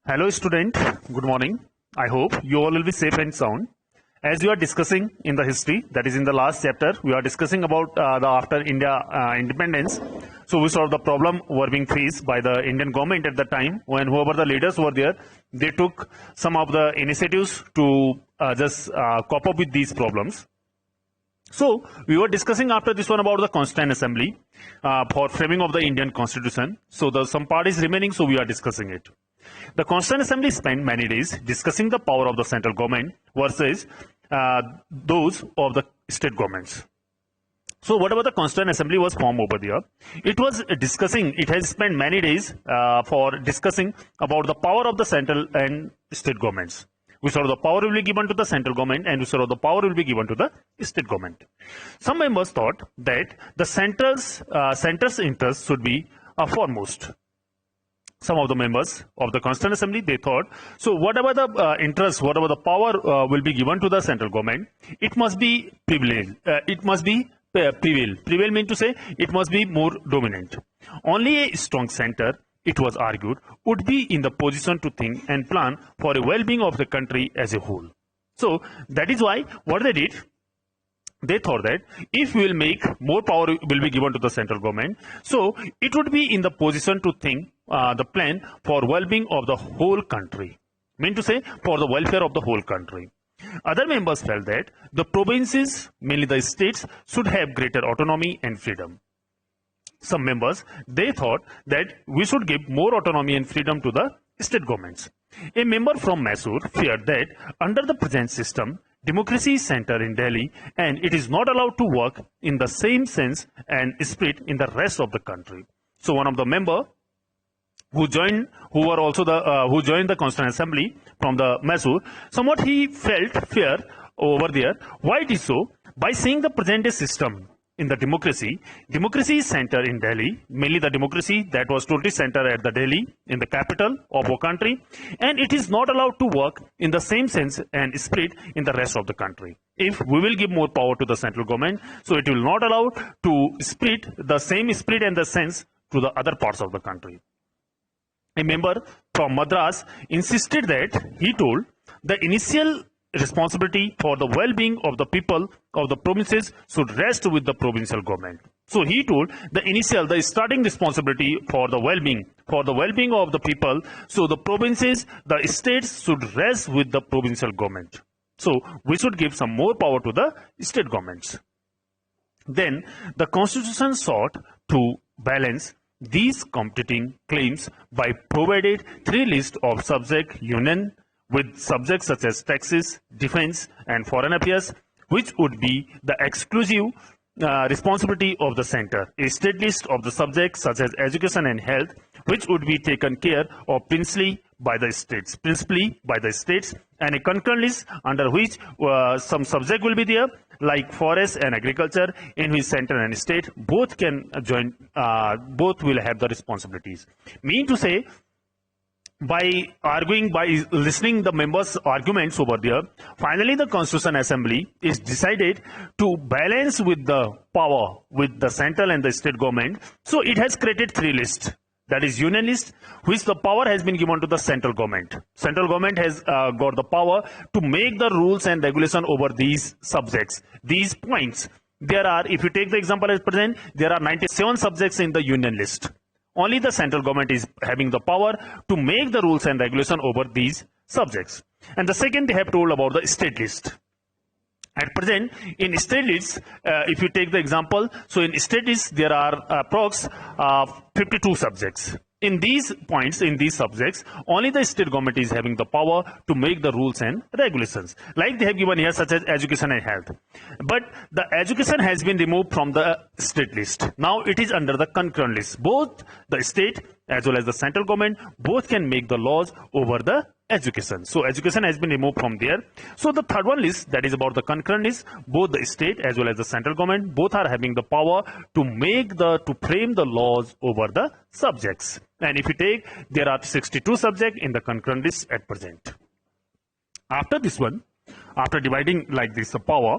Hello student, good morning. I hope you all will be safe and sound. As we are discussing in the history, that is in the last chapter, we are discussing about the after India independence. So we saw the problem were being faced by the Indian government at the time when whoever the leaders were there, they took some of the initiatives to just cope up with these problems. So we were discussing after this one about the Constituent Assembly for framing of the Indian Constitution. So some part is remaining, so we are discussing it. The Constituent Assembly spent many days discussing the power of the central government versus those of the state governments. So whatever the Constituent Assembly was formed over there, it was discussing, it has spent many days for discussing about the power of the central and state governments. We saw the power will be given to the central government and we saw the power will be given to the state government. Some members thought that the center's interest should be foremost. Some of the members of the Constituent Assembly, they thought, so whatever the interest, whatever the power will be given to the central government, it must be prevail. Prevail means to say it must be more dominant. Only a strong center, it was argued, would be in the position to think and plan for a well-being of the country as a whole. So that is why what they did, they thought that if we will make more power will be given to the central government, so it would be in the position to think the plan for well-being of the whole country. Mean to say for the welfare of the whole country. Other members felt that the provinces, mainly the states, should have greater autonomy and freedom. Some members, they thought that we should give more autonomy and freedom to the state governments. A member from Mysore feared that under the present system, democracy is centered in Delhi and it is not allowed to work in the same sense and spirit in the rest of the country. So one of the members who joined the Constituent Assembly from the Mysore, somewhat he felt fear over there. Why it is so? By saying the present day system in the democracy is centered in Delhi, mainly the democracy that was totally centered at the Delhi, in the capital of our country, and it is not allowed to work in the same sense and spirit in the rest of the country. If we will give more power to the central government, so it will not allow to spirit the same spirit and the sense to the other parts of the country. A member from Madras insisted that, he told, the initial responsibility for the well-being of the people of the provinces should rest with the provincial government. So he told the starting responsibility for the well-being of the people, so the provinces, the states should rest with the provincial government. So we should give some more power to the state governments. Then the constitution sought to balance these competing claims by provided three lists of subject union with subjects such as taxes, defense and foreign affairs, which would be the exclusive responsibility of the center. A state list of the subjects such as education and health, which would be taken care of principally by the states, and a concurrent list under which some subject will be there like forest and agriculture, in which center and state both can join, both will have the responsibilities. Mean to say, by listening the members' arguments over there, finally the Constituent Assembly is decided to balance with the power with the central and the state government. So it has created three lists. That is union list, which the power has been given to the central government. Central government has got the power to make the rules and regulation over these subjects, these points. There are, if you take the example as present, there are 97 subjects in the union list. Only the central government is having the power to make the rules and regulation over these subjects. And the second, they have told about the state list. At present, in state lists, if you take the example, so in state lists, there are approx 52 subjects. In these points, in these subjects, only the state government is having the power to make the rules and regulations. Like they have given here, such as education and health. But the education has been removed from the state list. Now it is under the concurrent list. Both the state as well as the central government, both can make the laws over the education. So education has been removed from there. So the third one list, that is about the concurrent list, both the state as well as the central government, both are having the power to frame the laws over the subjects. And if you take, there are 62 subjects in the concurrent list at present. After this one, after dividing like this the power,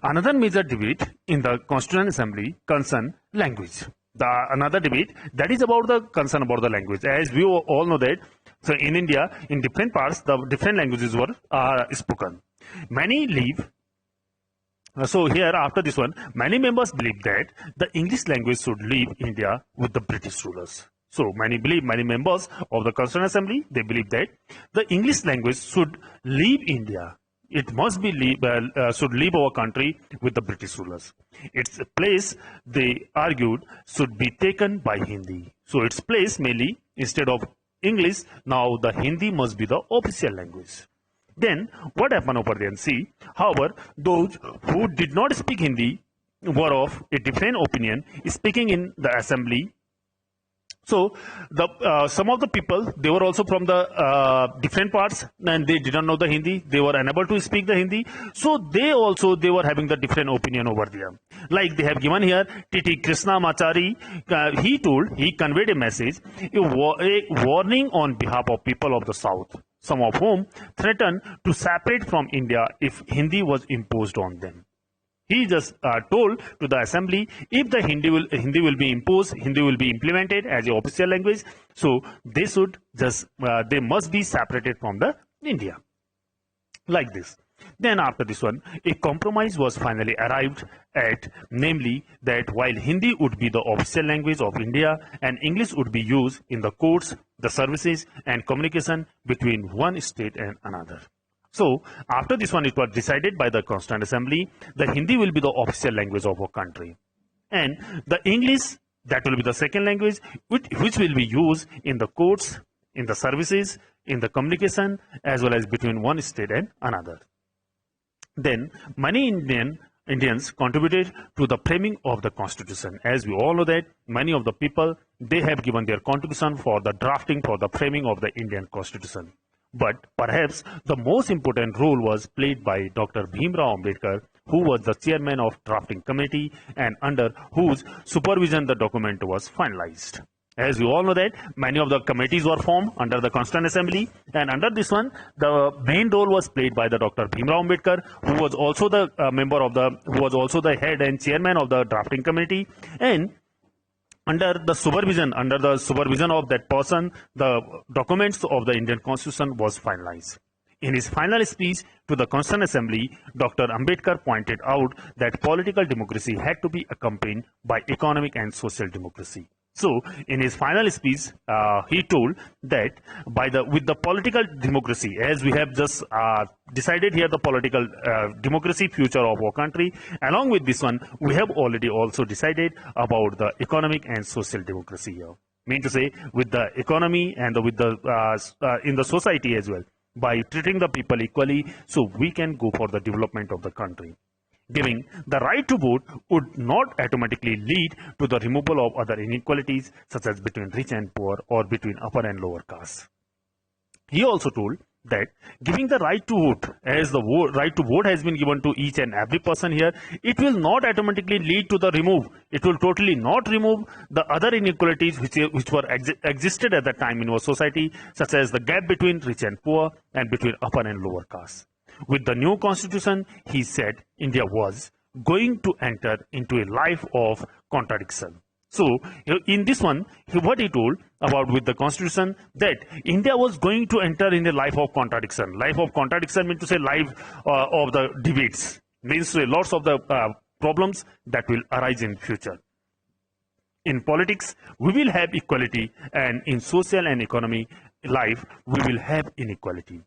another major debate in the Constituent Assembly concern language. Another debate that is about the concern about the language. As we all know that So in India, in different parts, the different languages were spoken. Many leave. So here, after this one, many members believe that the English language should leave India with the British rulers. So many members of the Constituent Assembly, they believe that the English language should leave India. It must be should leave our country with the British rulers. Its place, they argued, should be taken by Hindi. So its place mainly, instead of English, now the Hindi must be the official language. Then what happened over there? See, however, those who did not speak Hindi were of a different opinion, speaking in the assembly. So the some of the people, they were also from the different parts, and they didn't know the Hindi. They were unable to speak the Hindi. So they were having the different opinion over there. Like they have given here, T.T. Krishna Machari, he conveyed a message, a warning on behalf of people of the South, some of whom threatened to separate from India if Hindi was imposed on them. He just told to the assembly, if the Hindi will be imposed, Hindi will be implemented as a official language, so they should just they must be separated from the India, like this. Then after this one, a compromise was finally arrived at, namely that while Hindi would be the official language of India and English would be used in the courts, the services and communication between one state and another. So after this one, it was decided by the Constituent Assembly that Hindi will be the official language of our country, and the English, that will be the second language, which will be used in the courts, in the services, in the communication, as well as between one state and another. Then many Indians contributed to the framing of the Constitution. As we all know that many of the people, they have given their contribution for the drafting, for the framing of the Indian Constitution. But perhaps the most important role was played by Dr. Bhimrao Ambedkar, who was the chairman of drafting committee and under whose supervision the document was finalized. As we all know that many of the committees were formed under the Constituent Assembly, and under this one, the main role was played by the Dr. Bhimrao Ambedkar, who was also the head and chairman of the drafting committee, and under the supervision of that person, the documents of the Indian Constitution was finalized. In his final speech to the Constituent Assembly, Dr. Ambedkar pointed out that political democracy had to be accompanied by economic and social democracy. So, in his final speech, he told that with the political democracy, as we have just decided here the political democracy future of our country, along with this one, we have already also decided about the economic and social democracy here. Mean to say, with the economy and in the society as well, by treating the people equally, so we can go for the development of the country. Giving the right to vote would not automatically lead to the removal of other inequalities such as between rich and poor or between upper and lower castes. He also told that giving the right to vote, as the right to vote has been given to each and every person here, it will not automatically lead to the it will totally not remove the other inequalities which were existed at that time in our society, such as the gap between rich and poor and between upper and lower castes. With the new constitution, he said India was going to enter into a life of contradiction. So, in this one, what he told about with the constitution, that India was going to enter in a life of contradiction. Life of contradiction means to say life of the debates. Means lots of the problems that will arise in future. In politics, we will have equality, and in social and economy life, we will have inequality.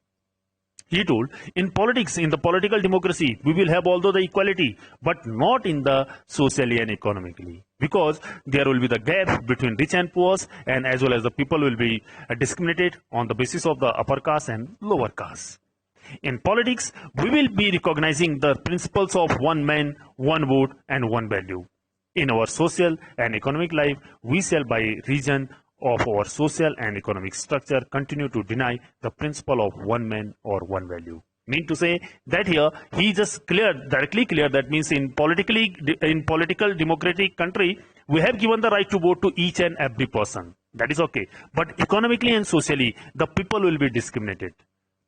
He told, in politics, in the political democracy, we will have although the equality, but not in the socially and economically. Because there will be the gap between rich and poor, and as well as the people will be discriminated on the basis of the upper caste and lower caste. In politics, we will be recognizing the principles of one man, one vote, and one value. In our social and economic life, we shall by reason of our social and economic structure continue to deny the principle of one man or one value. Mean to say that here he just directly clear that means in political democratic country, we have given the right to vote to each and every person. That is okay. But economically and socially, the people will be discriminated.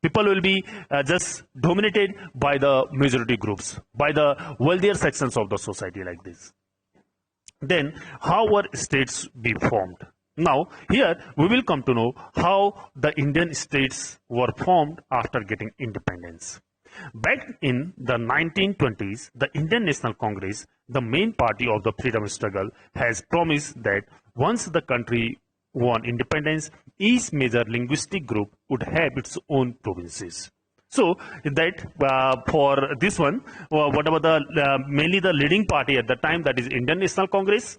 People will be just dominated by the majority groups, by the wealthier sections of the society like this. Then how were states be formed? Now, here we will come to know how the Indian states were formed after getting independence. Back in the 1920s, the Indian National Congress, the main party of the freedom struggle, has promised that once the country won independence, each major linguistic group would have its own provinces. So that for this one, whatever the mainly the leading party at the time, that is Indian National Congress.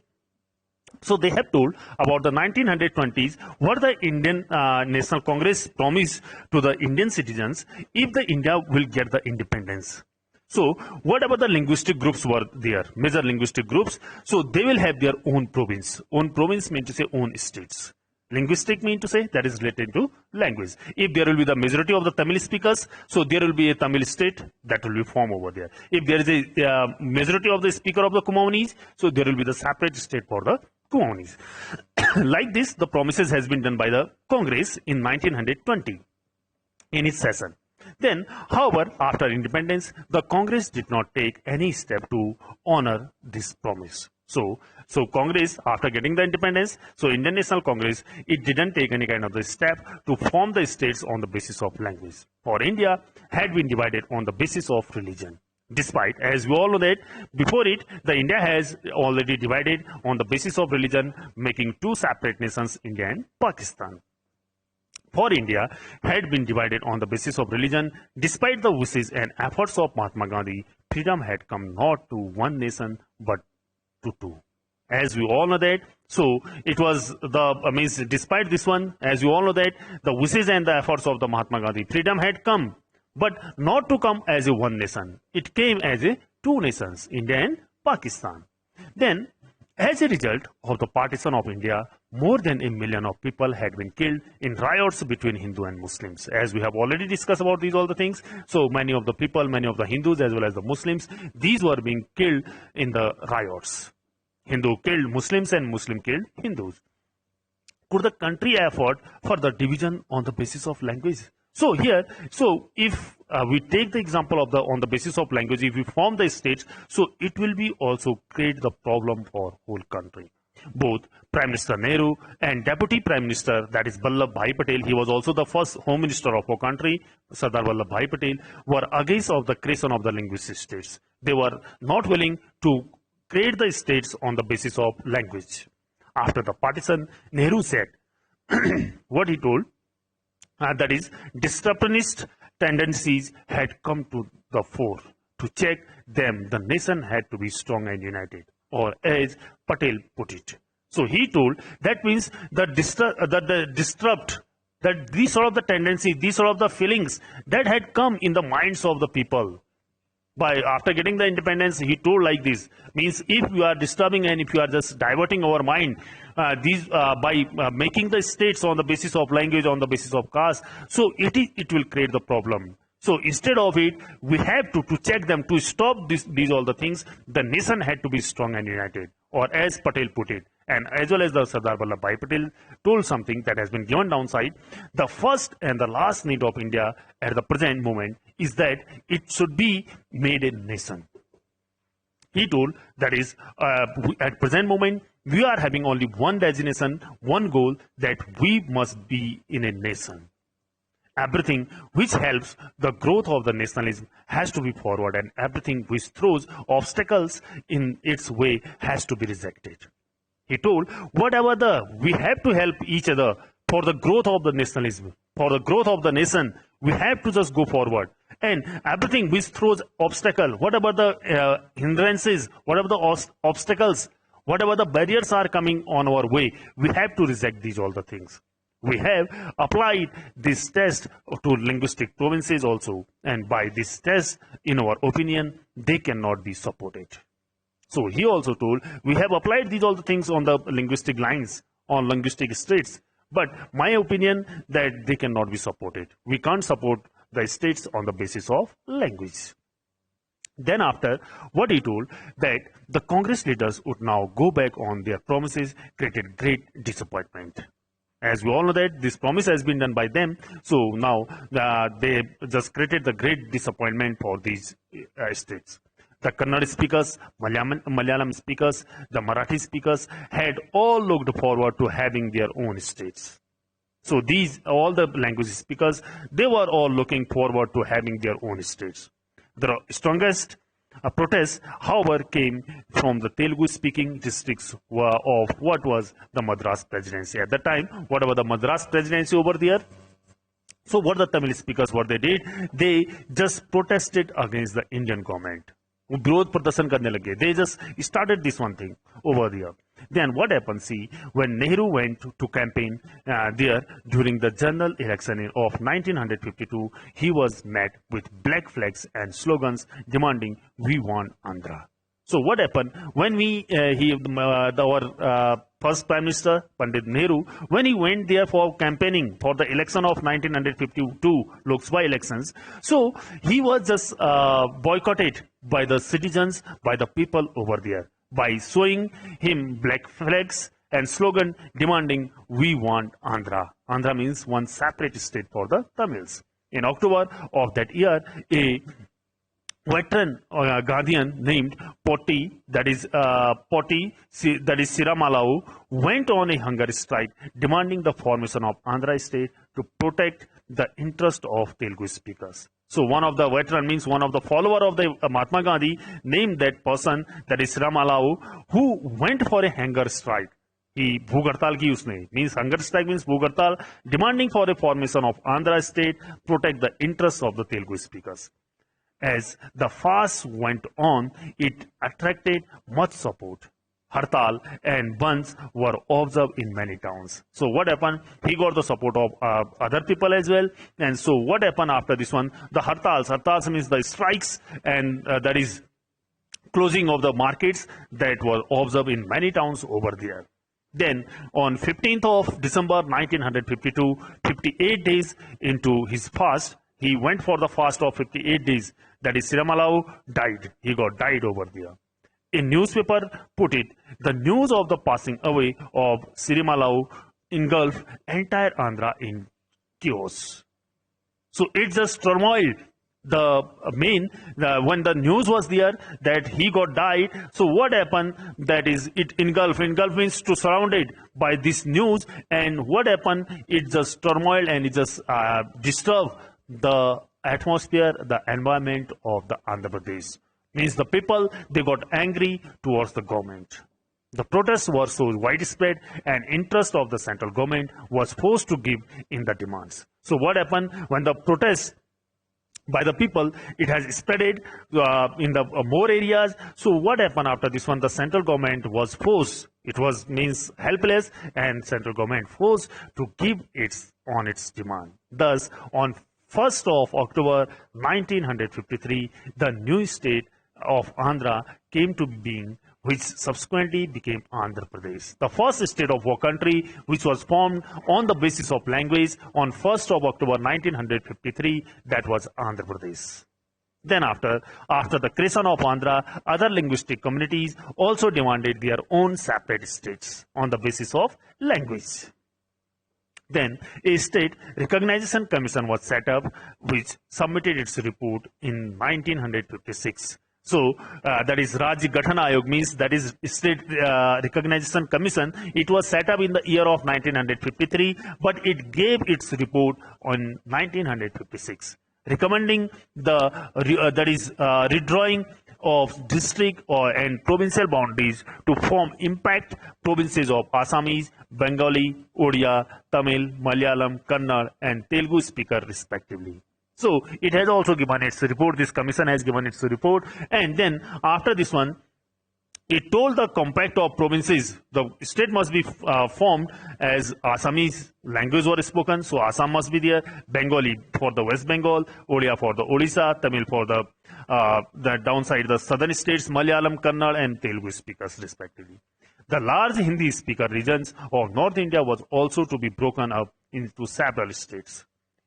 So they have told about the 1920s what the Indian National Congress promised to the Indian citizens if the India will get the independence. So whatever the linguistic groups were there, major linguistic groups, so they will have their own province. Own province means to say own states. Linguistic mean to say that is related to language. If there will be the majority of the Tamil speakers, so there will be a Tamil state that will be formed over there. If there is a majority of the speaker of the Kumaonis, so there will be the separate state for the Kumaonis. Like this, the promises has been done by the Congress in 1920 in its session. Then, however, after independence, the Congress did not take any step to honor this promise. So Congress, after getting the independence, so Indian National Congress, it didn't take any kind of the step to form the states on the basis of language. For India had been divided on the basis of religion. Despite, as we all know that, before it, the India has already divided on the basis of religion, making two separate nations, India and Pakistan. For India had been divided on the basis of religion, despite the wishes and efforts of Mahatma Gandhi, freedom had come not to one nation but to two. As we all know that, so it was the despite this one, as you all know that, the wishes and the efforts of the Mahatma Gandhi, freedom had come, but not to come as a one nation. It came as a two nations, India and Pakistan. Then, as a result of the partition of India, more than 1 million of people had been killed in riots between Hindu and Muslims. As we have already discussed about these all the things, so many of the people, many of the Hindus as well as the Muslims, these were being killed in the riots. Hindu killed Muslims and Muslim killed Hindus. Could the country afford for the division on the basis of language? So here, so if we take the example of on the basis of language, if we form the states, so it will be also create the problem for whole country. Both Prime Minister Nehru and Deputy Prime Minister, that is Vallabhbhai Patel, he was also the first Home Minister of our country, Sardar Vallabhbhai Patel, were against of the creation of the linguistic states. They were not willing to create the states on the basis of language. After the partition, Nehru said, what he told, that is, disruptionist tendencies had come to the fore. To check them, the nation had to be strong and united, or as Patel put it. So he told that means that these sort of the tendencies, these sort of the feelings that had come in the minds of the people. After getting the independence, he told like this, means if you are disturbing and if you are just diverting our mind, by making the states on the basis of language, on the basis of caste, so it will create the problem. So instead of it, we have to check them, to stop these all the things, the nation had to be strong and united, or as Patel put it, and as well as the Sardar Vallabhbhai Patel told something that has been given downside. The first and the last need of India at the present moment is that it should be made a nation. He told that is, at present moment, we are having only one designation, one goal, that we must be in a nation. Everything which helps the growth of the nationalism has to be forward, and everything which throws obstacles in its way has to be rejected. He told, we have to help each other for the growth of the nationalism, for the growth of the nation, we have to just go forward. And everything which throws obstacle, whatever the hindrances, whatever the obstacles, whatever the barriers are coming on our way, we have to reject these all the things. We have applied this test to linguistic provinces also, and by this test, in our opinion, they cannot be supported. So he also told, we have applied these all the things on the linguistic lines, on linguistic states, but my opinion that they cannot be supported. We can't support the states on the basis of language. Then after, what he told, that the Congress leaders would now go back on their promises, created great disappointment. As we all know that this promise has been done by them, so now they just created the great disappointment for these states. The Kannada speakers, Malayalam speakers, the Marathi speakers had all looked forward to having their own states. So all the language speakers, they were all looking forward to having their own states. The strongest protests, however, came from the Telugu-speaking districts of what was the Madras Presidency. At that time, whatever the Madras Presidency over there, so what the Tamil speakers, what they did, they just protested against the Indian government. They just started this one thing over there. Then what happened, see, when Nehru went to campaign there during the general election of 1952, he was met with black flags and slogans demanding, "We want Andhra." So what happened when our first Prime Minister, Pandit Nehru, when he went there for campaigning for the election of 1952 Lok Sabha elections, so he was just boycotted by the citizens, by the people over there, by showing him black flags and slogan demanding, "We want Andhra." Andhra means one separate state for the Tamils. In October of that year, a veteran Gandhian named Potti, that is Siramalau, went on a hunger strike demanding the formation of Andhra state to protect the interest of Telugu speakers. So one of the veteran means one of the follower of the Mahatma Gandhi named that person, that is Siramalau, who went for a hunger strike. He भूख हड़ताल की उसने, means hunger strike means भूख हड़ताल, demanding for a formation of Andhra state, protect the interests of the Telugu speakers. As the fast went on, it attracted much support. Hartal and Bunds were observed in many towns. So what happened? He got the support of other people as well. And so what happened after this one? The Hartals means the strikes, and that is closing of the markets that were observed in many towns over there. Then on 15th of December 1952, 58 days into his fast, he went for the fast of 58 days. That is, Siramalau died. He got died over there. A newspaper put it, the news of the passing away of Siramalau engulfed entire Andhra in chaos. So it just turmoil. When the news was there that he got died, so what happened? That is, it engulfed. Engulf means to surround it by this news. And what happened? It just turmoil and it just disturbed the atmosphere, the environment of the Andhra Pradesh. Means the people, they got angry towards the government. The protests were so widespread and interest of the central government was forced to give in the demands. So what happened when the protests by the people, it has spreaded in the more areas. So what happened after this one? The central government was forced, it was means helpless, and central government forced to give on its demand. Thus, on 1st of October 1953, the new state of Andhra came to being, which subsequently became Andhra Pradesh. The first state of our country, which was formed on the basis of language on 1st of October 1953, that was Andhra Pradesh. Then after the creation of Andhra, other linguistic communities also demanded their own separate states on the basis of language. Then a state recognition commission was set up, which submitted its report in 1956. So that is Rajya Gathana Ayog, means that is State Recognition Commission. It was set up in the year of 1953, but it gave its report on 1956, recommending redrawing of district and provincial boundaries to form impact provinces of Assamese, Bengali, Odia, Tamil, Malayalam, Kannada, and Telugu speaker respectively. So it has also given its report, this commission has given its report, and then after this one, it told the compact of provinces, the state must be formed as Assamese language were spoken, so Assam must be there, Bengali for the West Bengal, Odia for the Odisha, Tamil for the downside, the southern states, Malayalam, Kannada, and Telugu speakers respectively. The large Hindi speaker regions of North India was also to be broken up into several states.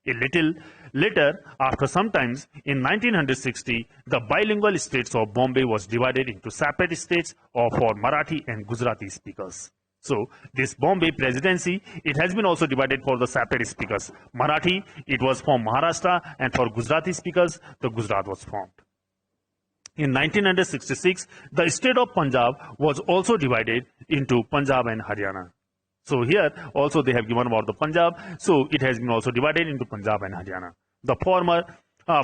A little later, after some times, in 1960, the bilingual states of Bombay was divided into separate states for Marathi and Gujarati speakers. So, this Bombay presidency, it has been also divided for the separate speakers. Marathi, it was from Maharashtra, and for Gujarati speakers, the Gujarat was formed. In 1966, the state of Punjab was also divided into Punjab and Haryana. So here also they have given about the Punjab. So it has been also divided into Punjab and Haryana. The former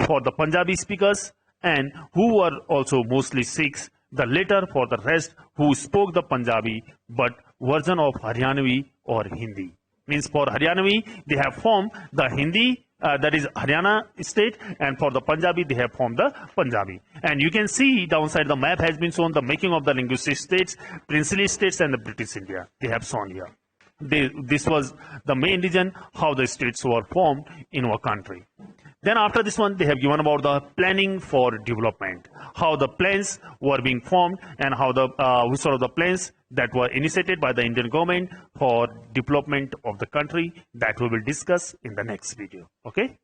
for the Punjabi speakers and who were also mostly Sikhs. The latter for the rest who spoke the Punjabi but version of Haryanvi or Hindi. Means for Haryanvi they have formed the Hindi, that is Haryana state, and for the Punjabi they have formed the Punjabi. And you can see downside the map has been shown the making of the linguistic states, princely states and the British India. They have shown here. This was the main reason how the states were formed in our country. Then after this one, they have given about the planning for development, how the plans were being formed and how the which are the plans that were initiated by the Indian government for development of the country, that we will discuss in the next video. Okay.